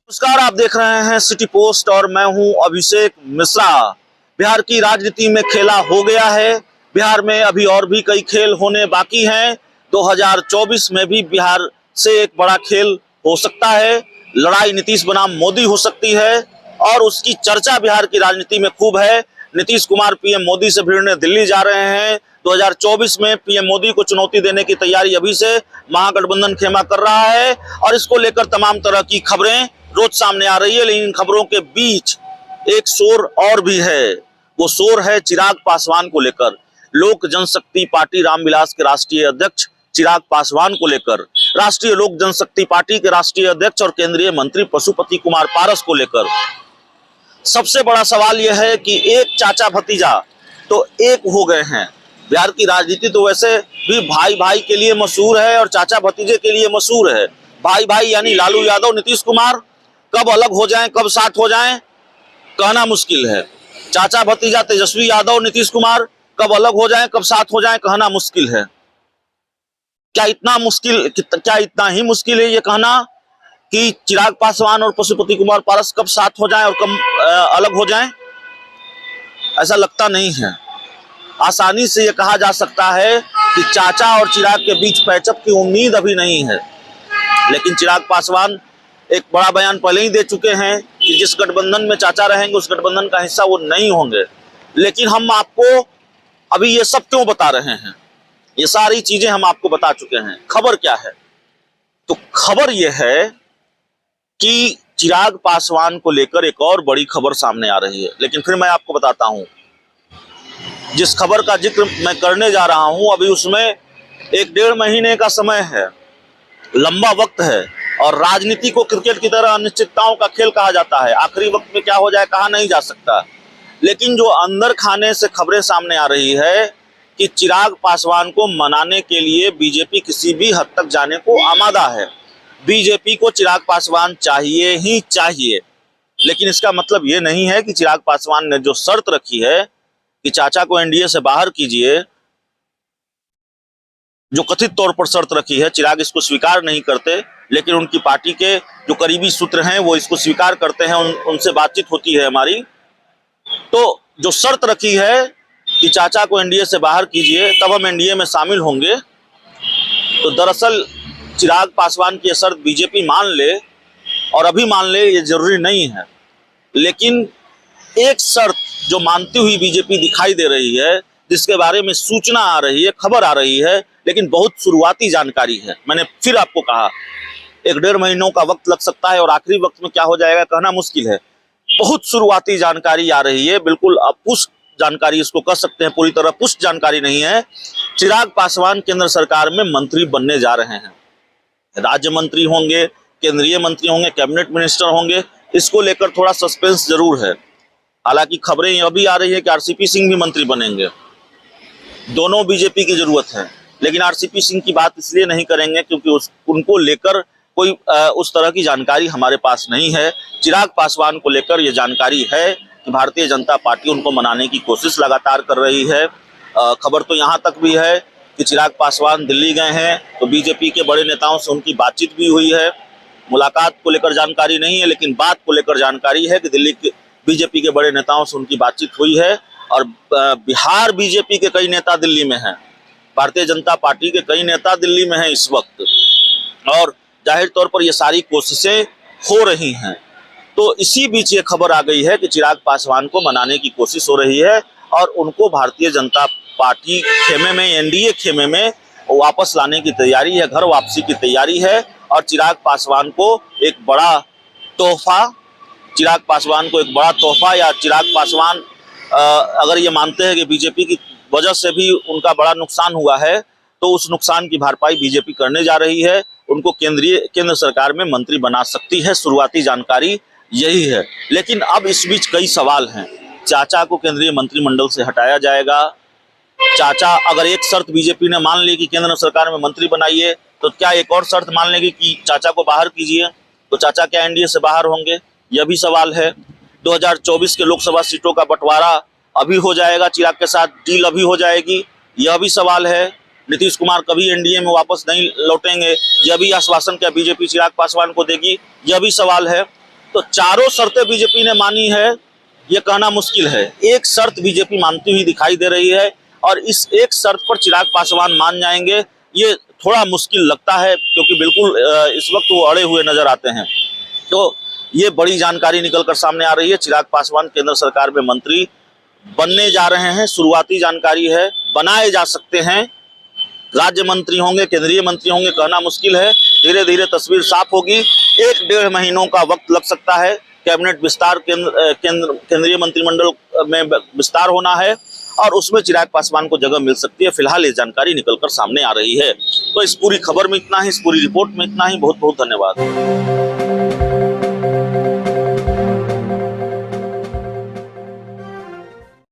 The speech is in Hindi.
नमस्कार, आप देख रहे हैं सिटी पोस्ट और मैं हूं अभिषेक मिश्रा। बिहार की राजनीति में खेला हो गया है। बिहार में अभी और भी कई खेल होने बाकी हैं। 2024 में भी बिहार से एक बड़ा खेल हो सकता है। लड़ाई नीतीश बनाम मोदी हो सकती है और उसकी चर्चा बिहार की राजनीति में खूब है। नीतीश कुमार पीएम मोदी से भिड़ने दिल्ली जा रहे हैं। 2024 में पीएम मोदी को चुनौती देने की तैयारी अभी से महागठबंधन खेमा कर रहा है और इसको लेकर तमाम तरह की खबरें रोज सामने आ रही है। लेकिन इन खबरों के बीच एक शोर और भी है। वो शोर है चिराग पासवान को लेकर। लोक जनशक्ति पार्टी रामविलास के राष्ट्रीय अध्यक्ष चिराग पासवान को लेकर, राष्ट्रीय लोक जनशक्ति पार्टी के राष्ट्रीय अध्यक्ष और केंद्रीय मंत्री पशुपति कुमार पारस को लेकर सबसे बड़ा सवाल यह है कि एक चाचा भतीजा तो एक हो गए हैं। बिहार की राजनीति तो वैसे भी भाई भाई के लिए मशहूर है और चाचा भतीजे के लिए मशहूर है। भाई भाई यानी लालू यादव नीतीश कुमार कब अलग हो जाएं, कब साथ हो जाएं, कहना मुश्किल है। चाचा भतीजा तेजस्वी यादव नीतीश कुमार कब अलग हो जाएं, कब साथ हो जाएं, कहना मुश्किल है। क्या इतना ही मुश्किल है ये कहना कि चिराग पासवान और पशुपति कुमार पारस कब साथ हो जाएं और कब अलग हो जाएं? ऐसा लगता नहीं है। आसानी से ये कहा जा सकता है कि चाचा और चिराग के बीच पैचअप की उम्मीद अभी नहीं है। लेकिन चिराग पासवान एक बड़ा बयान पहले ही दे चुके हैं कि जिस गठबंधन में चाचा रहेंगे उस गठबंधन का हिस्सा वो नहीं होंगे। लेकिन हम आपको अभी ये सब क्यों बता रहे हैं? ये सारी चीजें हम आपको बता चुके हैं। खबर क्या है? तो खबर ये है कि चिराग पासवान को लेकर एक और बड़ी खबर सामने आ रही है। लेकिन फिर मैं आपको बताता हूं, जिस खबर का जिक्र मैं करने जा रहा हूं अभी उसमें 1-1.5 महीने का समय है, लंबा वक्त है। और राजनीति को क्रिकेट की तरह अनिश्चितताओं का खेल कहा जाता है। आखिरी वक्त में क्या हो जाए कहा नहीं जा सकता। लेकिन जो अंदर खाने से खबरें सामने आ रही है कि चिराग पासवान को मनाने के लिए बीजेपी किसी भी हद तक जाने को आमादा है। बीजेपी को चिराग पासवान चाहिए ही चाहिए। लेकिन इसका मतलब ये नहीं है कि चिराग पासवान ने जो शर्त रखी है कि चाचा को एनडीए से बाहर कीजिए, जो कथित तौर पर शर्त रखी है, चिराग इसको स्वीकार नहीं करते। लेकिन उनकी पार्टी के जो करीबी सूत्र हैं वो इसको स्वीकार करते हैं, उनसे बातचीत होती है हमारी। तो जो शर्त रखी है कि चाचा को एनडीए से बाहर कीजिए तब हम एनडीए में शामिल होंगे, तो दरअसल चिराग पासवान की शर्त बीजेपी मान ले और अभी मान ले ये जरूरी नहीं है। लेकिन एक शर्त जो मानती हुई बीजेपी दिखाई दे रही है, जिसके बारे में सूचना आ रही है, खबर आ रही है, लेकिन बहुत शुरुआती जानकारी है। मैंने फिर आपको कहा 1-1.5 महीनों का वक्त लग सकता है और आखिरी वक्त में क्या हो जाएगा कहना मुश्किल है। बहुत शुरुआती जानकारी आ रही है, बिल्कुल अपुष्ट जानकारी इसको कह सकते हैं, पूरी तरह पुष्ट जानकारी नहीं है। चिराग पासवान केंद्र सरकार में मंत्री बनने जा रहे हैं। राज्य मंत्री होंगे, केंद्रीय मंत्री होंगे, कैबिनेट मिनिस्टर होंगे। इसको लेकर थोड़ा सस्पेंस जरूर है। हालांकि खबरें यह भी आ रही है कि आरसीपी सिंह भी मंत्री बनेंगे। दोनों बीजेपी की जरूरत है। लेकिन आरसीपी सिंह की बात इसलिए नहीं करेंगे क्योंकि उनको लेकर कोई उस तरह की जानकारी हमारे पास नहीं है। चिराग पासवान को लेकर यह जानकारी है कि भारतीय जनता पार्टी उनको मनाने की कोशिश लगातार कर रही है। खबर तो यहाँ तक भी है कि चिराग पासवान दिल्ली गए हैं तो बीजेपी के बड़े नेताओं से उनकी बातचीत भी हुई है। मुलाकात को लेकर जानकारी नहीं है, लेकिन बात को लेकर जानकारी है कि दिल्ली के बीजेपी के बड़े नेताओं से उनकी बातचीत हुई है। और बिहार बीजेपी के कई नेता दिल्ली में हैं, भारतीय जनता पार्टी के कई नेता दिल्ली में हैं इस वक्त, और जाहिर तौर पर ये सारी कोशिशें हो रही हैं। तो इसी बीच ये खबर आ गई है कि चिराग पासवान को मनाने की कोशिश हो रही है और उनको भारतीय जनता पार्टी खेमे में, एनडीए खेमे में वापस लाने की तैयारी है, घर वापसी की तैयारी है। और चिराग पासवान को एक बड़ा तोहफा या चिराग पासवान अगर ये मानते हैं कि बीजेपी की वजह से भी उनका बड़ा नुकसान हुआ है, तो उस नुकसान की भरपाई बीजेपी करने जा रही है। उनको केंद्र सरकार में मंत्री बना सकती है। शुरुआती जानकारी यही है। लेकिन अब इस बीच कई सवाल हैं। चाचा को केंद्रीय मंत्रिमंडल से हटाया जाएगा। चाचा अगर एक शर्त बीजेपी ने मान ली कि केंद्र सरकार में मंत्री बनाइए, तो क्या एक और शर्त मान लेगी कि चाचा को बाहर कीजिए? तो चाचा क्या एनडीए से बाहर होंगे? यह भी सवाल है। 2024 के लोकसभा सीटों का बंटवारा अभी हो जाएगा, चिराग के साथ डील अभी हो जाएगी, यह भी सवाल है। नीतीश कुमार कभी एनडीए में वापस नहीं लौटेंगे, यह भी आश्वासन क्या बीजेपी चिराग पासवान को देगी? यह भी सवाल है। तो चारों शर्तें बीजेपी ने मानी है ये कहना मुश्किल है। एक शर्त बीजेपी मानती हुई दिखाई दे रही है और इस एक शर्त पर चिराग पासवान मान जाएंगे ये थोड़ा मुश्किल लगता है, क्योंकि बिल्कुल इस वक्त वो अड़े हुए नजर आते हैं। तो ये बड़ी जानकारी निकलकर सामने आ रही है। चिराग पासवान केंद्र सरकार में मंत्री बनने जा रहे हैं, शुरुआती जानकारी है, बनाए जा सकते हैं, राज्य मंत्री होंगे, केंद्रीय मंत्री होंगे, कहना मुश्किल है। धीरे धीरे तस्वीर साफ होगी। 1-1.5 महीनों का वक्त लग सकता है। कैबिनेट विस्तार केंद्रीय मंत्रिमंडल में विस्तार होना है और उसमें चिराग पासवान को जगह मिल सकती है। फिलहाल ये जानकारी निकलकर सामने आ रही है। तो इस पूरी खबर में इतना ही, इस पूरी रिपोर्ट में इतना ही। बहुत बहुत धन्यवाद।